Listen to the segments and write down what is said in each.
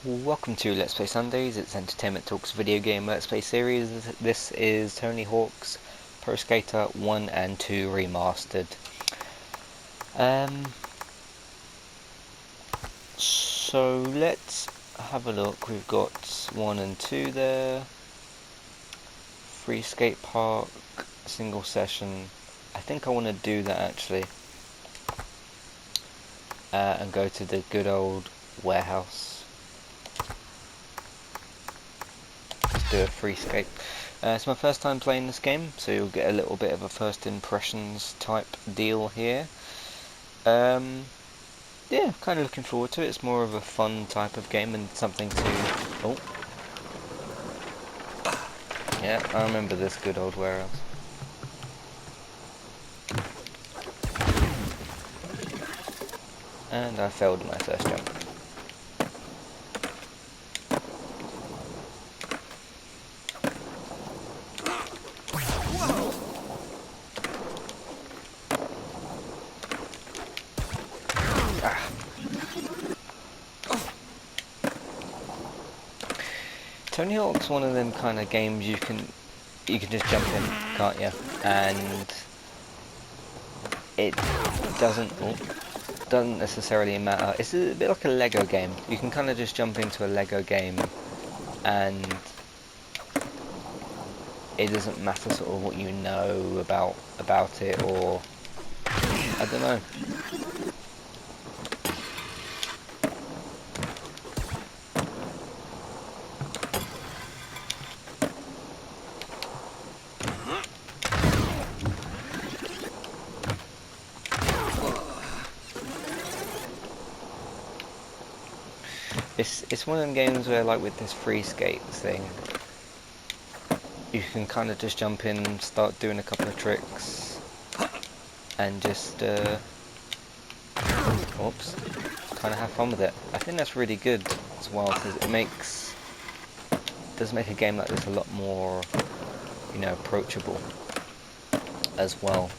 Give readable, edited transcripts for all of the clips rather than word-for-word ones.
Welcome to Let's Play Sundays. It's Entertainment Talks video game Let's Play series. This is Tony Hawk's Pro Skater 1 and 2 Remastered. So let's have a look. We've got 1 and 2 there. Free skate park, single session. I think I want to do that actually. And go to the good old warehouse. Do a free skate. It's my first time playing this game, so you'll get a little bit of a first impressions type deal here. Yeah, kind of looking forward to it. It's more of a fun type of game and something to... Oh. Yeah, I remember this good old warehouse. And I failed my first jump. Tony Hawk's one of them kind of games you can just jump in, can't you? And it doesn't necessarily matter. It's a bit like a Lego game. You can kind of just jump into a Lego game, and it doesn't matter sort of what you know about it, or I don't know. It's one of them games where, like with this free skate thing, you can kind of just jump in, start doing a couple of tricks, and just oops, kind of have fun with it. I think that's really good as well, because it does make a game like this a lot more, you know, approachable as well.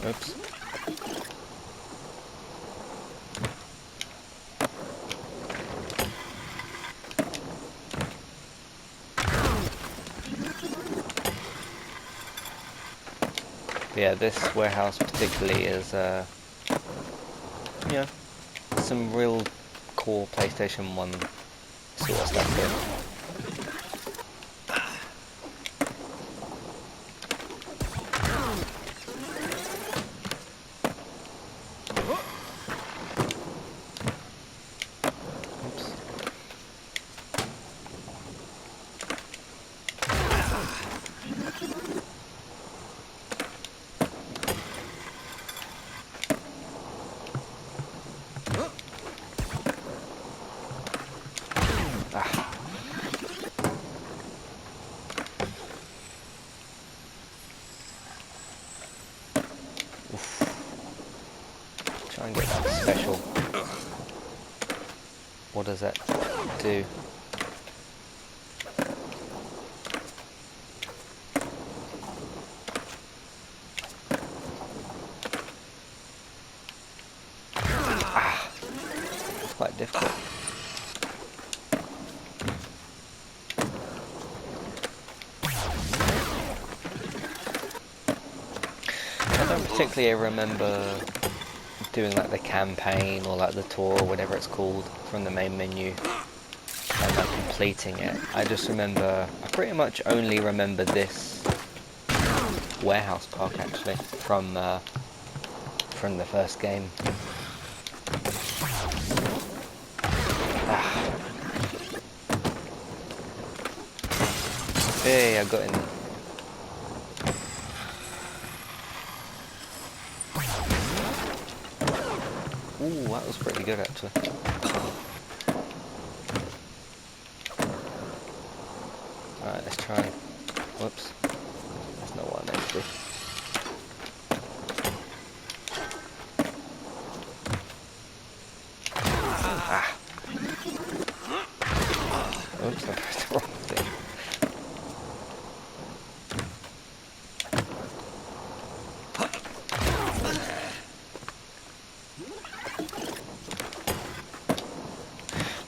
Oops. Yeah, this warehouse particularly is, you know, some real core PlayStation 1 sort of stuff here. Try and get that special. What does that do? It's quite difficult. I don't particularly remember doing like the campaign or like the tour or whatever it's called from the main menu and like completing it. I just remember, I pretty much only remember this warehouse park actually from the first game. Hey, I got in. Ooh, that was pretty good actually. Alright, let's try. Whoops. That's not what I meant to do. Oops, I pressed the wrong thing.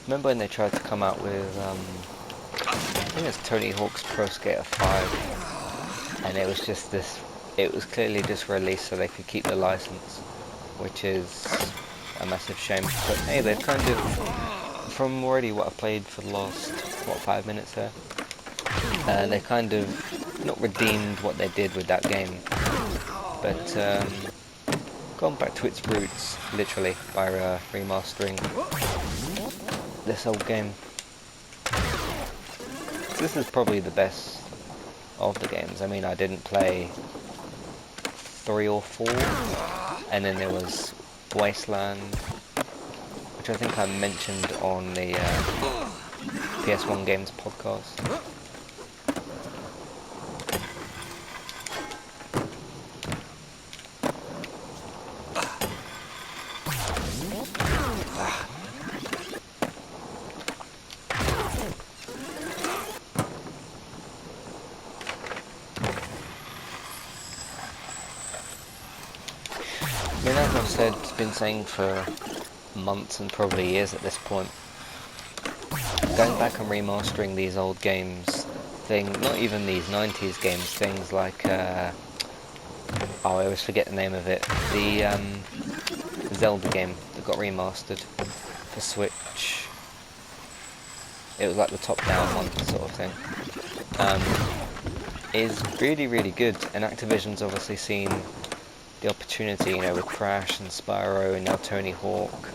remember when they tried to come out with, I think it's Tony Hawk's Pro Skater 5, and it was just this, it was clearly just released so they could keep the license, which is a massive shame. But hey, they've kind of, from already what I've played for the last, 5 minutes here, they kind of not redeemed what they did with that game, but gone back to its roots, literally, by remastering this old game. This is probably the best of the games. I mean, I didn't play 3 or 4, and then there was Wasteland, which I think I mentioned on the PS1 Games podcast. I mean, as I've said, been saying for months and probably years at this point, going back and remastering these old games, not even these 90s games, things like, I always forget the name of it, the Zelda game that got remastered for Switch. It was like the top-down one sort of thing. Is really, really good, and Activision's obviously seen the opportunity, you know, with Crash and Spyro and now Tony Hawk,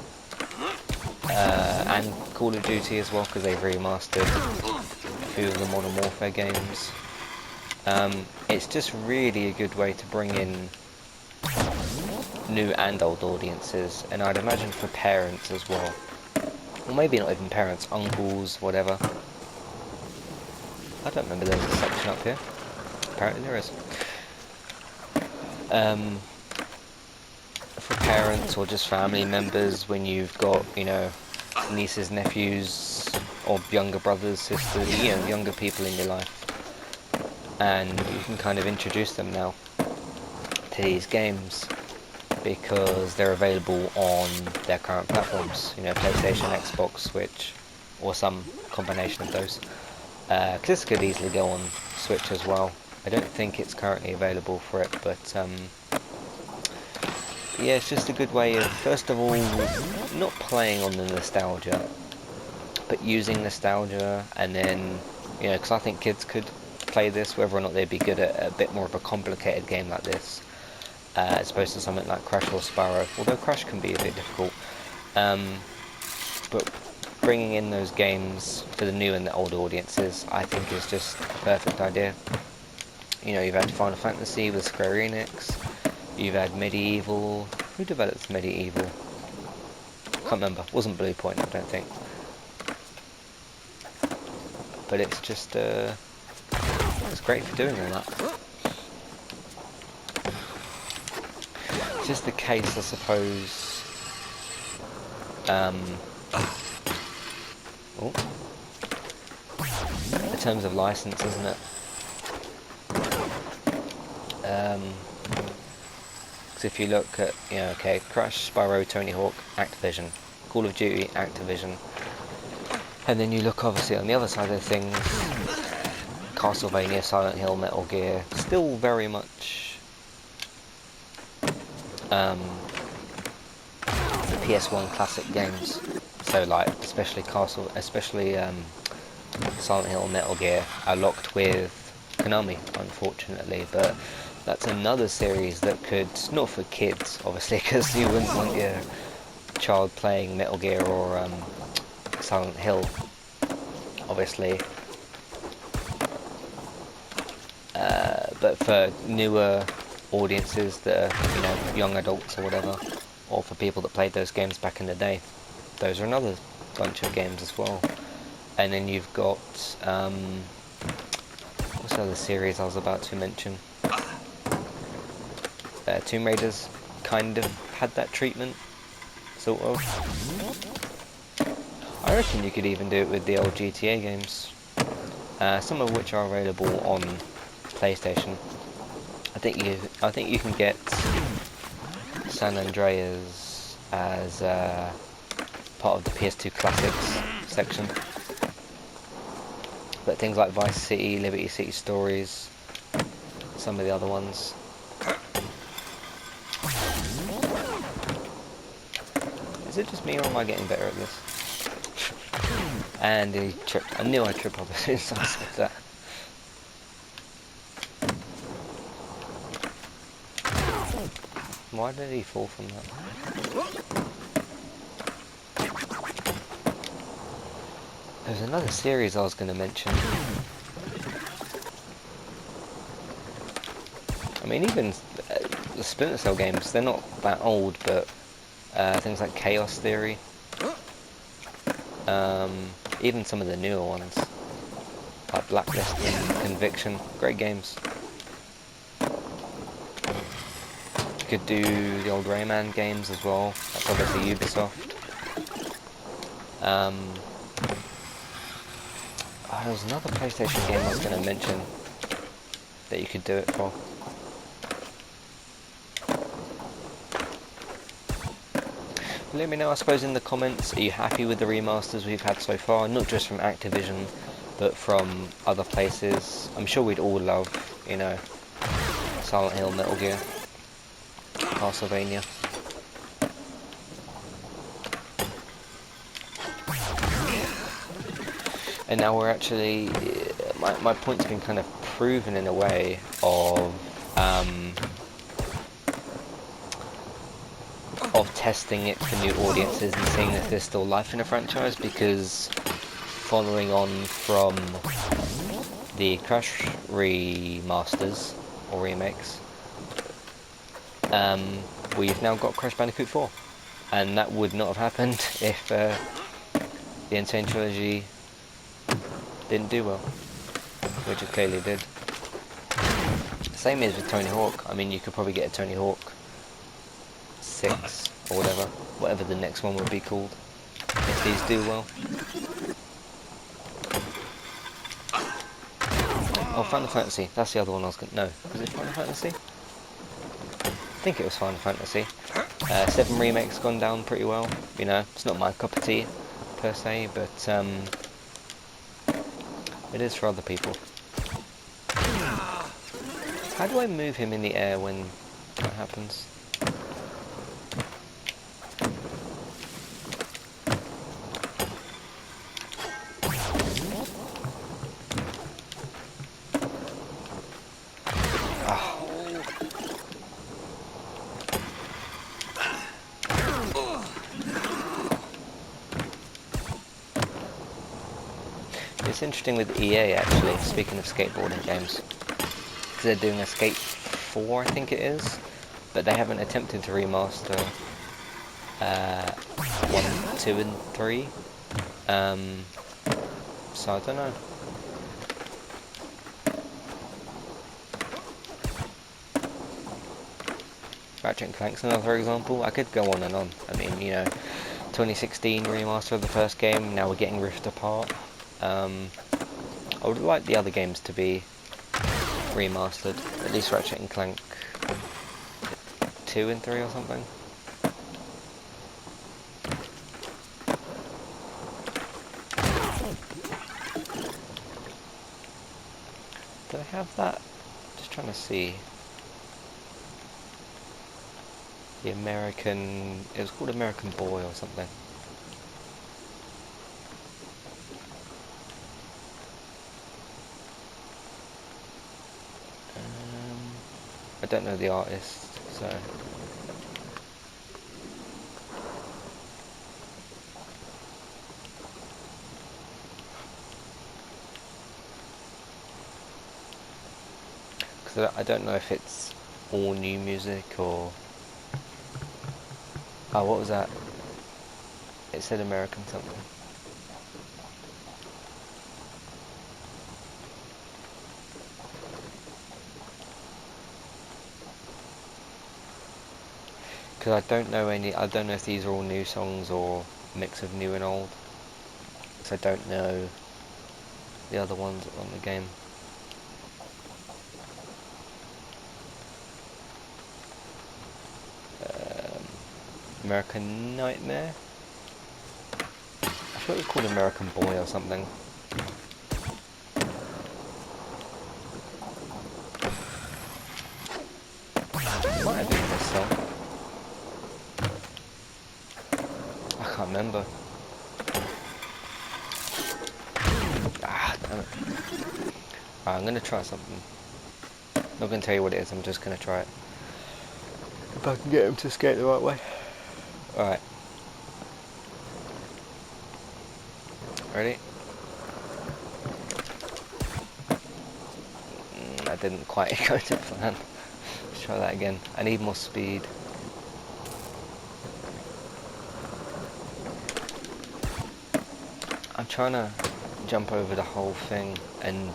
and Call of Duty as well, because they've remastered a few of the Modern Warfare games. It's just really a good way to bring in new and old audiences, and I'd imagine for parents as well, or maybe not even parents, uncles, whatever. I don't remember there was a section up here. Apparently there is. For parents or just family members, when you've got, you know, nieces, nephews, or younger brothers, sisters, you know, younger people in your life, and you can kind of introduce them now to these games because they're available on their current platforms, you know, PlayStation, Xbox, Switch, or some combination of those. Because this could easily go on Switch as well. I don't think it's currently available for it, but yeah, it's just a good way of, first of all, not playing on the nostalgia, but using nostalgia, and then, you know, because I think kids could play this, whether or not they'd be good at a bit more of a complicated game like this, as opposed to something like Crash or Spyro, although Crash can be a bit difficult. But bringing in those games for the new and the old audiences, I think is just a perfect idea. You know, you've had Final Fantasy with Square Enix, you've had Medieval. Who developed Medieval? Can't remember. Wasn't Bluepoint, I don't think. But it's just, it's great for doing all that. It's just the case, I suppose. In terms of license, isn't it? Because if you look at, you know, okay, Crash, Spyro, Tony Hawk, Activision, Call of Duty, Activision, and then you look obviously on the other side of things, Castlevania, Silent Hill, Metal Gear, still very much the PS1 classic games. So like, especially Silent Hill and Metal Gear are locked with Konami, unfortunately, but that's another series that could, not for kids, obviously, because you wouldn't want your child playing Metal Gear or Silent Hill, obviously. But for newer audiences that are, you know, young adults or whatever, or for people that played those games back in the day, those are another bunch of games as well. And then you've got, what's the other series I was about to mention? Tomb Raiders kind of had that treatment, sort of. I reckon you could even do it with the old GTA games, some of which are available on PlayStation. I think you can get San Andreas as part of the PS2 classics, section. But things like Vice City, Liberty City Stories, some of the other ones. Is it just me or am I getting better at this? And he tripped. I knew I'd trip up as soon as I said that. Why did he fall from that? There's another series I was going to mention. I mean, even the Splinter Cell games, they're not that old, but things like Chaos Theory. Even some of the newer ones, like Blacklist and Conviction. Great games. You could do the old Rayman games as well. That's obviously Ubisoft. There was another PlayStation game I was going to mention that you could do it for. Let me know, I suppose, in the comments, are you happy with the remasters we've had so far? Not just from Activision, but from other places. I'm sure we'd all love, you know, Silent Hill, Metal Gear, Castlevania. And now we're actually, my point's been kind of proven in a way of testing it for new audiences and seeing if there's still life in a franchise, because following on from the Crash remasters or remakes, we've now got Crash Bandicoot 4, and that would not have happened if the N. Sane Trilogy didn't do well, which it clearly did. Same is with Tony Hawk. I mean, you could probably get a Tony Hawk 6 or whatever the next one would be called, if these do well. Oh, Final Fantasy, that's the other one I was gonna... No, was it Final Fantasy? I think it was Final Fantasy. 7 Remake's gone down pretty well, you know, it's not my cup of tea, per se, but it is for other people. How do I move him in the air when that happens? It's interesting with EA, actually, speaking of skateboarding games, because they're doing a Skate 4, I think it is, but they haven't attempted to remaster 1, 2 and 3, so I don't know. Ratchet & Clank's another example. I could go on and on. I mean, you know, 2016 remaster of the first game, now we're getting Rift Apart. I would like the other games to be remastered, at least Ratchet & Clank 2 and 3 or something. Did I have that? Just trying to see. The American... It was called American Boy or something. I don't know the artist, so... Because I don't know if it's all new music or... Oh, what was that? It said American something. Because I don't know if these are all new songs or a mix of new and old. Because I don't know the other ones on the game. American Nightmare? I sure it was called American Boy or something. It might have been this song. I can't remember. Ah, damn it. Right, I'm gonna try something. Not gonna tell you what it is, I'm just gonna try it. If I can get him to skate the right way. Alright. Ready? That didn't quite go to plan. Let's try that again. I need more speed. I'm trying to jump over the whole thing and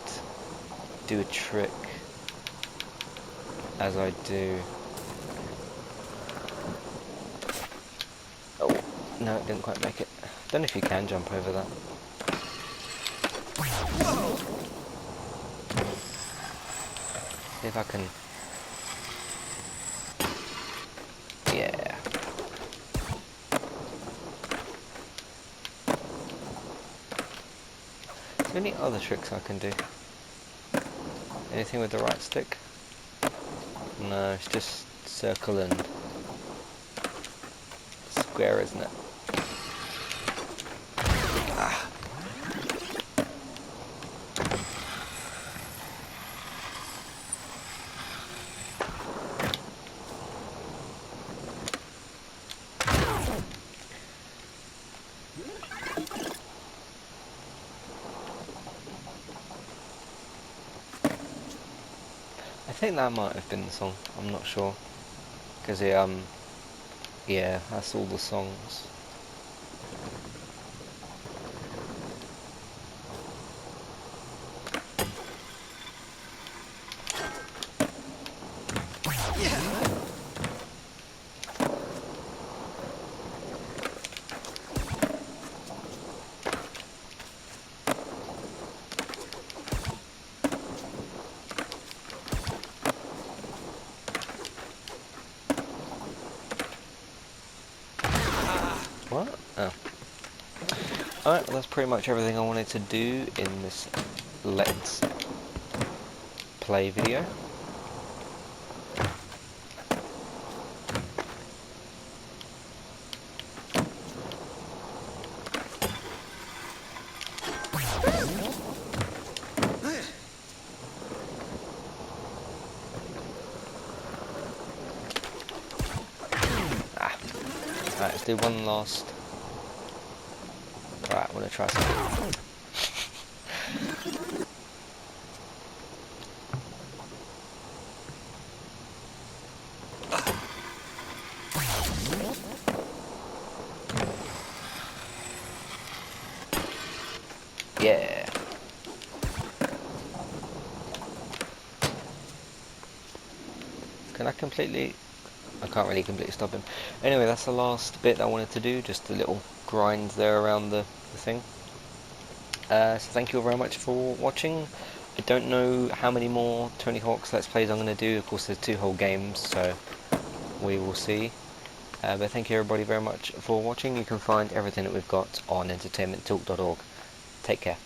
do a trick as I do. Oh, no, it didn't quite make it. Don't know if you can jump over that. See if I can. Yeah. Is there any other tricks I can do? Anything with the right stick? No, it's just circle and square, isn't it? Ah. I think that might have been the song, I'm not sure. Because it, yeah, that's all the songs. What? Oh. Alright, well that's pretty much everything I wanted to do in this Let's Play video. Alright, let's do one last. Alright, I'm gonna try something. Yeah. Can I completely... I can't really completely stop him. Anyway, that's the last bit I wanted to do, just a little grind there around the thing. So thank you all very much for watching. I don't know how many more Tony Hawk's Let's Plays I'm going to do. Of course, there's 2 whole games, so we will see. But thank you everybody very much for watching. You can find everything that we've got on entertainmenttalk.org. Take care.